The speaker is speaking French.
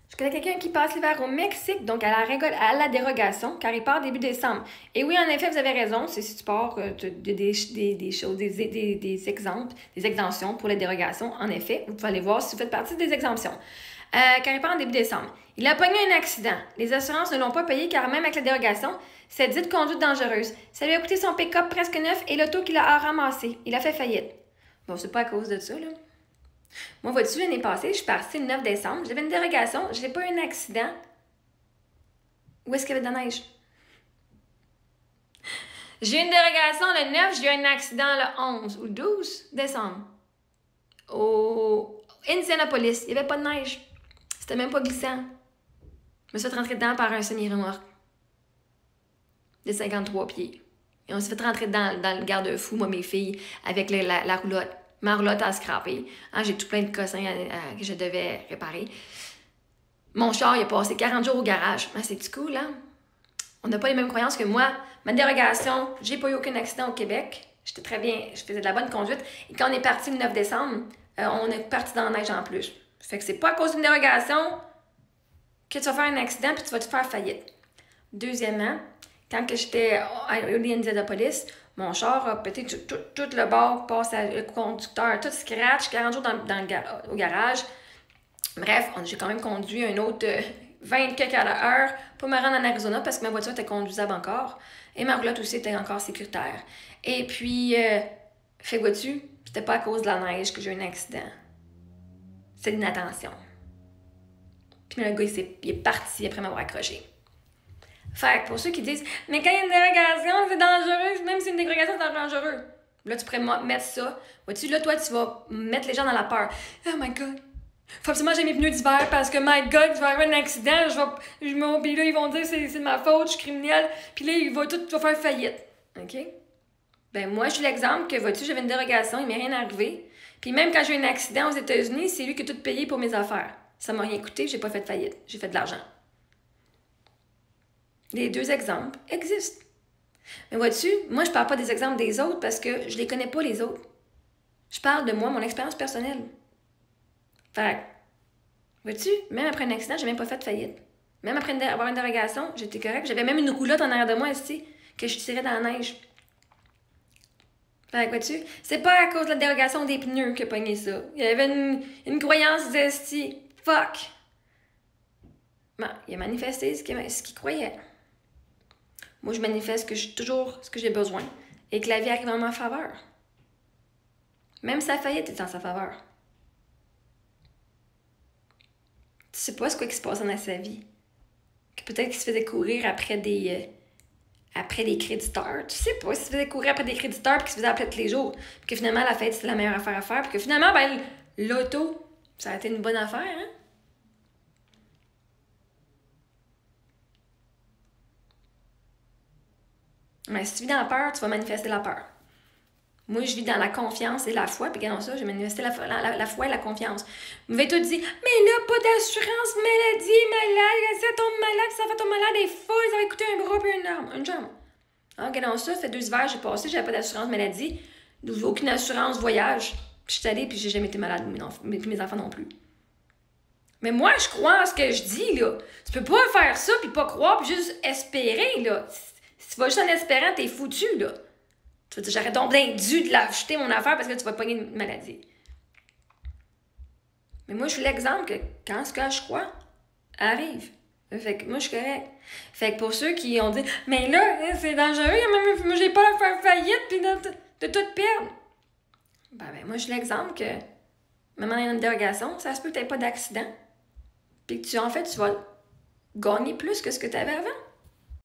Je connais quelqu'un qui passe l'hiver au Mexique, donc à la dérogation, car il part début décembre. Et oui, en effet, vous avez raison, c'est si tu pars des choses, des exemples, des exemptions pour les dérogations. En effet, vous pouvez aller voir si vous faites partie des exemptions. Car il part en début décembre. Il a pogné un accident. Les assurances ne l'ont pas payé car même avec la dérogation, c'est dite conduite dangereuse. Ça lui a coûté son pick-up presque neuf et l'auto qu'il a ramassé. Il a fait faillite. Bon, c'est pas à cause de ça, là. Moi, vois-tu, l'année passée, je suis partie le 9 décembre. J'avais une dérogation. Je n'ai pas eu un accident. Où est-ce qu'il y avait de la neige? J'ai eu une dérogation le 9, j'ai eu un accident le 11 ou 12 décembre. Au Indianapolis, il n'y avait pas de neige. C'était même pas glissant. Je me suis fait rentrer dedans par un semi-remorque de 53 pieds. Et on s'est fait rentrer dans le garde-fou, moi, mes filles, avec la roulotte. Ma roulotte a scrappé. Hein, j'ai tout plein de cossins que je devais réparer. Mon char, il a passé 40 jours au garage. Ah, c'est-tu cool, hein? On n'a pas les mêmes croyances que moi. Ma dérogation, j'ai pas eu aucun accident au Québec. J'étais très bien, je faisais de la bonne conduite. Et quand on est parti le 9 décembre, on est parti dans la neige en plus. Fait que c'est pas à cause d'une dérogation que tu vas faire un accident puis tu vas te faire faillite. Deuxièmement, quand j'étais à Indianapolis, mon char a pété tout le bord, passe le conducteur, tout scratch, 40 jours au garage. Bref, j'ai quand même conduit un autre 20 quelques à l'heure pour me rendre en Arizona parce que ma voiture était conduisable encore. Et ma roulotte aussi était encore sécuritaire. Et puis, fait vois-tu, c'était pas à cause de la neige que j'ai eu un accident. C'est une attention. Puis le gars, il est parti après m'avoir accroché. Fait que pour ceux qui disent « Mais quand il y a une dérogation, c'est dangereux. Même si c'est une dérogation, c'est dangereux. » Là, tu pourrais mettre ça. Vois-tu, là, toi, tu vas mettre les gens dans la peur. « Oh my God! Faut absolument que j'ai mes pneus d'hiver parce que, my God, il va arriver un accident. Puis là, ils vont dire c'est de ma faute, je suis criminelle. Puis là, tout va faire faillite. » OK? Ben moi, je suis l'exemple que, vois-tu, j'avais une dérogation, il m'est rien arrivé. Puis même quand j'ai eu un accident aux États-Unis, c'est lui qui a tout payé pour mes affaires. Ça m'a rien coûté, j'ai pas fait de faillite. J'ai fait de l'argent. Les deux exemples existent. Mais vois-tu, moi, je parle pas des exemples des autres parce que je les connais pas, les autres. Je parle de moi, mon expérience personnelle. Fait que, vois-tu, même après un accident, j'ai même pas fait de faillite. Même après avoir une dérogation, j'étais correcte. J'avais même une roulotte en arrière de moi ici que je tirais dans la neige. Fait que, vois-tu, c'est pas à cause de la dérogation des pneus qu'il a pogné ça. Il y avait une croyance qui disait si, fuck. Bon, il a manifesté ce qu'il croyait. Moi, je manifeste que j'ai toujours ce que j'ai besoin et que la vie arrive en ma faveur. Même sa faillite est en sa faveur. Tu sais pas ce qui se passe dans sa vie. Que peut-être qu'il se faisait courir après des créditeurs. Tu sais pas s'il se faisait courir après des créditeurs puis qu'il se faisait appeler tous les jours. Puis que finalement, la fête, c'était la meilleure affaire à faire. Puis que finalement, ben, l'auto, ça a été une bonne affaire, hein? Mais si tu vis dans la peur, tu vas manifester la peur. Moi, je vis dans la confiance et la foi, puis regardons ça, j'ai manifesté la foi et la confiance. Vous m'avez tout dit, mais là, pas d'assurance maladie, malade, ça tombe malade, ça fait tomber malade, des fouilles, ça va coûter un bras puis une jambe. Ah, regardons ça, ça fait 2 hivers, j'ai passé, j'avais pas d'assurance maladie, aucune assurance voyage. Puis je suis allée, puis j'ai jamais été malade, puis mes enfants non plus. Mais moi, je crois en ce que je dis, là. Tu peux pas faire ça, puis pas croire, puis juste espérer, là. Si tu vas juste en espérant, t'es foutu, là. Tu vas dire, j'aurais donc bien dû de l'acheter mon affaire parce que tu vas pogner une maladie. Mais moi, je suis l'exemple que quand ce que je crois arrive. Fait que moi, je suis correcte. Fait que pour ceux qui ont dit, mais là, c'est dangereux, moi, j'ai peur de faire faillite puis de tout perdre. Ben, moi, je suis l'exemple que, même en ayant une dérogation, ça se peut que tu n'aies pas d'accident. Puis que en fait, tu vas gagner plus que ce que tu avais avant.